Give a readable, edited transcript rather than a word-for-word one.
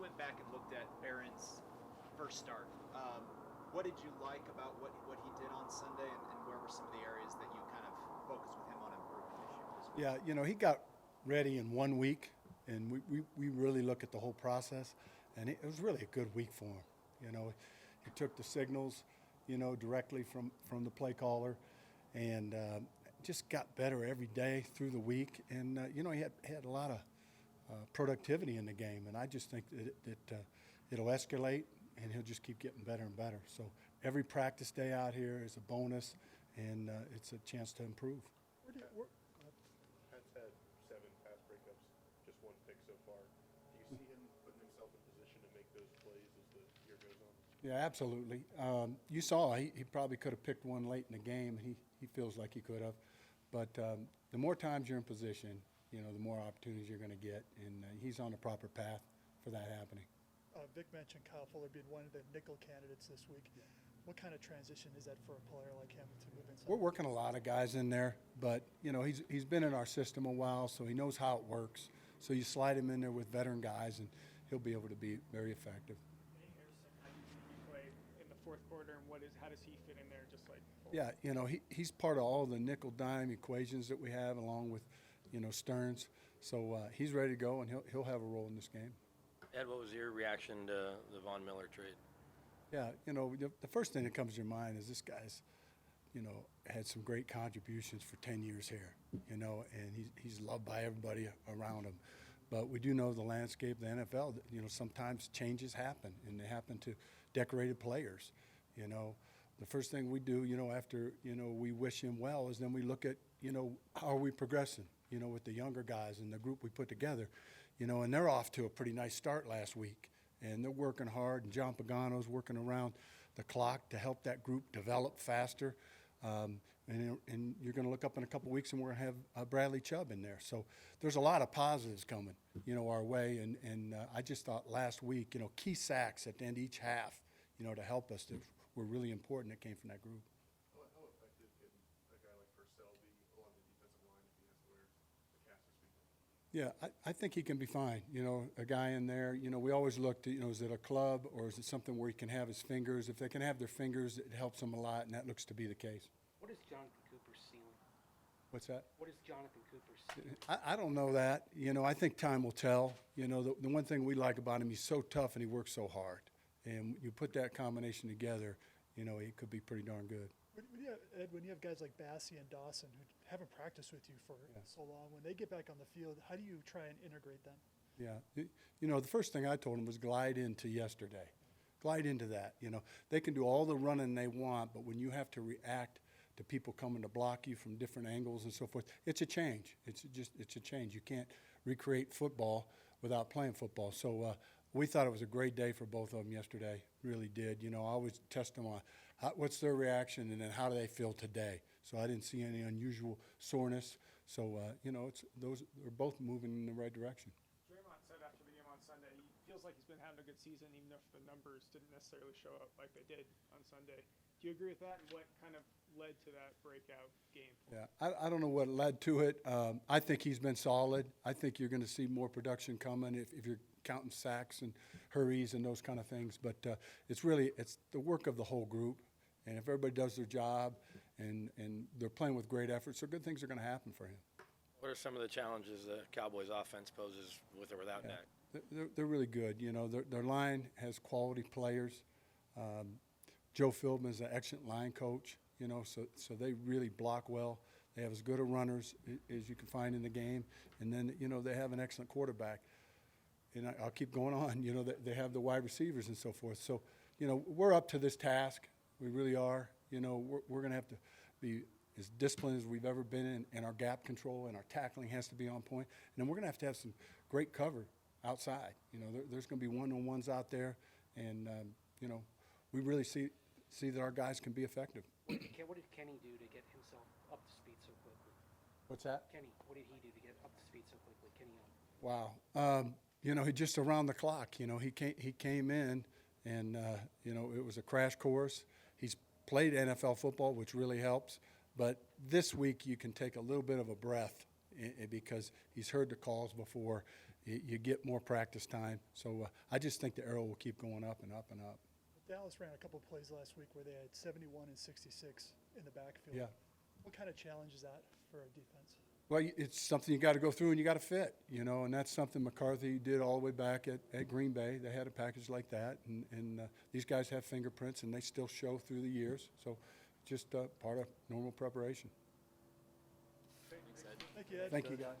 went back and looked at Barron's first start, what did you like about what he did on Sunday, and where were some of the areas that you kind of focused with him on improving this week? Yeah, he got ready in 1 week, and we really look at the whole process, and it was really a good week for him. He took the signals, directly from the play caller, and just got better every day through the week. And he had a lot of productivity in the game, and I just think that it'll escalate, and he'll just keep getting better and better. So every practice day out here is a bonus, and it's a chance to improve. Pat's had 7 pass breakups, just 1 pick so far. Do you see him putting himself in position to make those plays as the year goes on? Yeah, absolutely. You saw he probably could have picked one late in the game, and he feels like he could have. But the more times you're in position, the more opportunities you're going to get, and he's on the proper path for that happening. Vic mentioned Kyle Fuller being one of the nickel candidates this week. What kind of transition is that for a player like him to move inside? We're working a lot of guys in there, but he's been in our system a while, so he knows how it works. So you slide him in there with veteran guys, and he'll be able to be very effective. How do you think he played in the fourth quarter, and how does he fit in there? Just like Yeah, he's part of all the nickel dime equations that we have, along with Stearns. So he's ready to go, and he'll have a role in this game. Ed, what was your reaction to the Von Miller trade? Yeah, the first thing that comes to your mind is this guy's, had some great contributions for 10 years here, and he's loved by everybody around him. But we do know the landscape of the NFL, sometimes changes happen, and they happen to decorated players. The first thing we do, after, we wish him well, is then we look at, how are we progressing, with the younger guys and the group we put together, and they're off to a pretty nice start last week. And they're working hard, and John Pagano's working around the clock to help that group develop faster. And you're going to look up in a couple of weeks, and we're going to have Bradley Chubb in there. So there's a lot of positives coming, our way. And I just thought last week, key sacks at the end of each half, to help us that were really important that came from that group. How effective can a guy like Purcell be along the defensive line if he has to wear the cast or speaker? Yeah, I think he can be fine. A guy in there, we always looked at, is it a club or is it something where he can have his fingers? If they can have their fingers, it helps them a lot, and that looks to be the case. What is Jonathan Cooper's ceiling? What's that? What is Jonathan Cooper's ceiling? I don't know that. I think time will tell. The one thing we like about him, he's so tough and he works so hard. And you put that combination together, he could be pretty darn good. When you have guys like Bassie and Dawson who haven't practiced with you for so long, when they get back on the field, how do you try and integrate them? Yeah. The first thing I told them was glide into yesterday. Glide into that. They can do all the running they want, but when you have to react to people coming to block you from different angles and so forth, it's a change. It's a change. You can't recreate football without playing football. So we thought it was a great day for both of them yesterday. Really did. I always test them on what's their reaction, and then how do they feel today. So I didn't see any unusual soreness. So those are both moving in the right direction. Draymond said after the game on Sunday, he feels like he's been having a good season, even if the numbers didn't necessarily show up like they did on Sunday. Do you agree with that, and what kind of led to that breakout game? Yeah, I don't know what led to it. I think he's been solid. I think you're going to see more production coming if you're counting sacks and hurries and those kind of things. But it's the work of the whole group. And if everybody does their job and they're playing with great effort, so good things are going to happen for him. What are some of the challenges the Cowboys offense poses with or without Dak? They're really good. Their line has quality players. Joe Philbin is an excellent line coach, so they really block well. They have as good a runners as you can find in the game. And then, they have an excellent quarterback. And I'll keep going on. They have the wide receivers and so forth. So, we're up to this task. We really are. We're going to have to be as disciplined as we've ever been in our gap control, and our tackling has to be on point. And then we're going to have some great cover outside. There's going to be one-on-ones out there, and, we really see that our guys can be effective. What did Kenny do to get himself up to speed so quickly? What's that? Kenny, what did he do to get up to speed so quickly? Kenny Wow. He just around the clock. He came in, and, it was a crash course. He's played NFL football, which really helps. But this week you can take a little bit of a breath because he's heard the calls before, you get more practice time. So I just think the arrow will keep going up and up and up. Dallas ran a couple of plays last week where they had 71 and 66 in the backfield. Yeah. What kind of challenge is that for a defense? Well, it's something you got to go through and you got to fit, and that's something McCarthy did all the way back at Green Bay. They had a package like that, and these guys have fingerprints, and they still show through the years. So just part of normal preparation. Thank you, Ed. Thank you, guys.